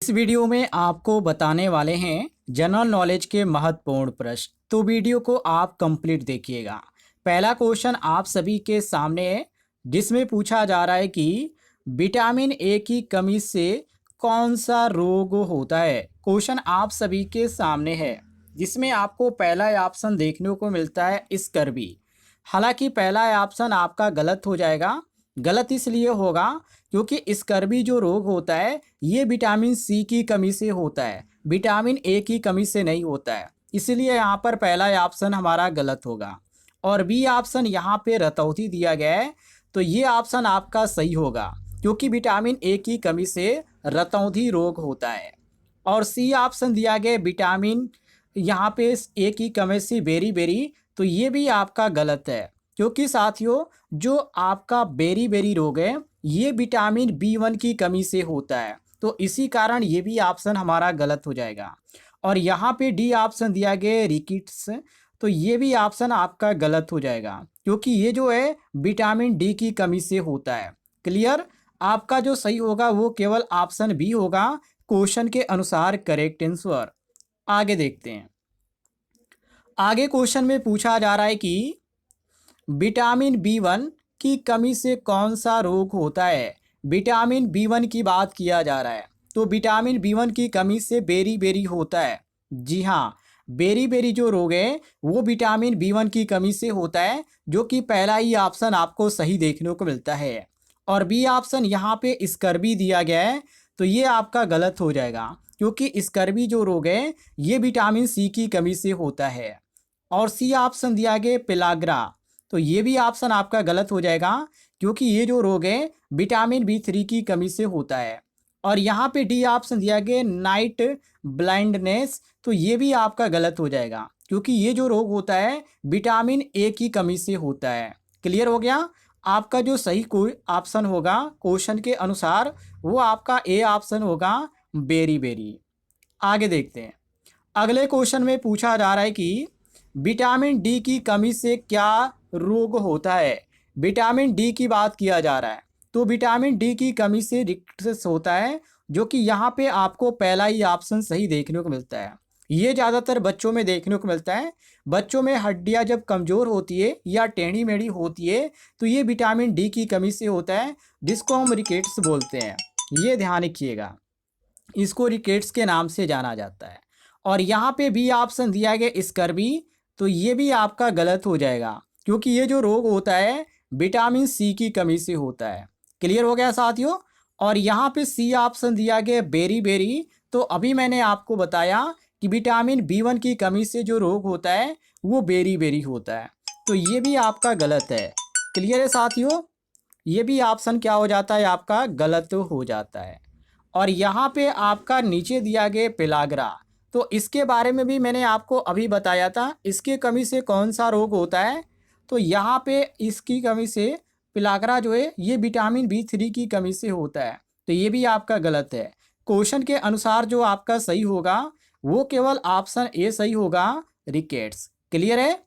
इस वीडियो में आपको बताने वाले हैं जनरल नॉलेज के महत्वपूर्ण प्रश्न। तो वीडियो को आप कंप्लीट देखिएगा। पहला क्वेश्चन आप सभी के सामने है, जिसमें पूछा जा रहा है कि विटामिन ए की कमी से कौन सा रोग होता है। क्वेश्चन आप सभी के सामने है, जिसमें आपको पहला ऑप्शन देखने को मिलता है स्कर्वी। हालांकि पहला ऑप्शन आपका गलत हो जाएगा। गलत इसलिए होगा क्योंकि स्कर्वी जो रोग होता है ये विटामिन सी की कमी से होता है, विटामिन ए की कमी से नहीं होता है। इसलिए यहाँ पर पहला ऑप्शन हमारा गलत होगा। और बी ऑप्शन यहाँ पे रतौंधी दिया गया है, तो ये ऑप्शन आपका सही होगा क्योंकि विटामिन ए की कमी से रतौंधी रोग होता है। और सी ऑप्शन दिया गया विटामिन यहाँ पे ए की कमी से बेरी बेरी, तो ये भी आपका गलत है क्योंकि साथियों जो आपका बेरी बेरी रोग है ये विटामिन बी1 की कमी से होता है, तो इसी कारण ये भी ऑप्शन हमारा गलत हो जाएगा। और यहाँ पे डी ऑप्शन दिया गया रिकिट्स, तो ये भी ऑप्शन आपका गलत हो जाएगा क्योंकि ये जो है विटामिन डी की कमी से होता है। क्लियर? आपका जो सही होगा वो केवल ऑप्शन बी होगा, क्वेश्चन के अनुसार करेक्ट आंसर। आगे देखते हैं। आगे क्वेश्चन में पूछा जा रहा है कि विटामिन बी1 की कमी से कौन सा रोग होता है। विटामिन बी1 की बात किया जा रहा है, तो विटामिन बी1 की कमी से बेरी बेरी होता है। जी हाँ, बेरी बेरी जो रोग है वो विटामिन बी1 की कमी से होता है, जो कि पहला ही ऑप्शन आपको सही देखने को मिलता है। और बी ऑप्शन यहाँ पे स्कर्वी दिया गया है, तो ये आपका गलत हो जाएगा क्योंकि स्कर्वी जो रोग है ये विटामिन सी की कमी से होता है। और सी ऑप्शन दिया गया पिलाग्रा, तो ये भी ऑप्शन आपका गलत हो जाएगा क्योंकि ये जो रोग है विटामिन बी3 की कमी से होता है। और यहाँ पे डी ऑप्शन दिया गया नाइट ब्लाइंडनेस, तो ये भी आपका गलत हो जाएगा क्योंकि ये जो रोग होता है विटामिन ए की कमी से होता है। क्लियर हो गया? आपका जो सही कोई ऑप्शन होगा क्वेश्चन के अनुसार वो आपका ए ऑप्शन होगा, बेरी बेरी। आगे देखते हैं। अगले क्वेश्चन में पूछा जा रहा है कि विटामिन डी की कमी से क्या रोग होता है। विटामिन डी की बात किया जा रहा है, तो विटामिन डी की कमी से रिकेट्स होता है, जो कि यहाँ पे आपको पहला ही ऑप्शन सही देखने को मिलता है। ये ज़्यादातर बच्चों में देखने को मिलता है। बच्चों में हड्डियाँ जब कमज़ोर होती है या टेढ़ी मेढ़ी होती है तो ये विटामिन डी की कमी से होता है, जिसको हम रिकेट्स बोलते हैं। ये ध्यान रखिएगा, इसको रिकेट्स के नाम से जाना जाता है। और यहाँ पे बी ऑप्शन दिया गया स्कर्वी, तो ये भी आपका गलत हो जाएगा क्योंकि ये जो रोग होता है विटामिन सी की कमी से होता है। क्लियर हो गया साथियों? और यहाँ पे सी ऑप्शन दिया गया बेरी बेरी, तो अभी मैंने आपको बताया कि विटामिन बी1 की कमी से जो रोग होता है वो बेरी बेरी होता है, तो ये भी आपका गलत है। क्लियर है साथियों? ये भी ऑप्शन क्या हो जाता है आपका गलत हो जाता है। और यहाँ पे आपका नीचे दिया गया पिलाग्रा, तो इसके बारे में भी मैंने आपको अभी बताया था, इसकी कमी से कौन सा रोग होता है। तो यहाँ पे इसकी कमी से पिलाग्रा जो है ये विटामिन बी3 की कमी से होता है, तो ये भी आपका गलत है। क्वेश्चन के अनुसार जो आपका सही होगा वो केवल ऑप्शन ए सही होगा, रिकेट्स। क्लियर है?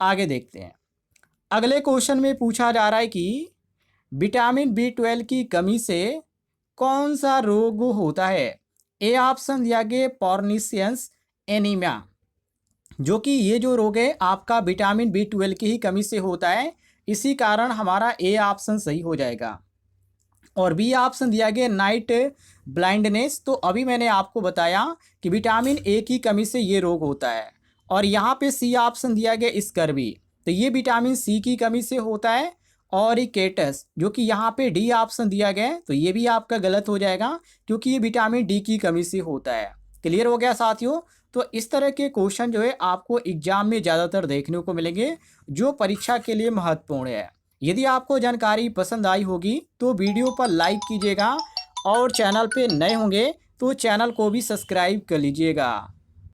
आगे देखते हैं। अगले क्वेश्चन में पूछा जा रहा है कि विटामिन बी12 की कमी से कौन सा रोग होता है। ए ऑप्शन दिया गया पॉर्निशियस एनीमिया, जो कि ये जो रोग है आपका विटामिन बी12 की ही कमी से होता है, इसी कारण हमारा ए ऑप्शन सही हो जाएगा। और बी ऑप्शन दिया गया नाइट ब्लाइंडनेस, तो अभी मैंने आपको बताया कि विटामिन ए की कमी से ये रोग होता है। और यहाँ पे सी ऑप्शन दिया गया स्कर्वी, तो ये विटामिन सी की कमी से होता है। और रिकेटस, जो कि यहाँ पे डी ऑप्शन दिया गया है, तो ये भी आपका गलत हो जाएगा क्योंकि ये विटामिन डी की कमी से होता है। क्लियर हो गया साथियों? तो इस तरह के क्वेश्चन जो है आपको एग्जाम में ज़्यादातर देखने को मिलेंगे, जो परीक्षा के लिए महत्वपूर्ण है। यदि आपको जानकारी पसंद आई होगी तो वीडियो पर लाइक कीजिएगा, और चैनल पे नए होंगे तो चैनल को भी सब्सक्राइब कर लीजिएगा।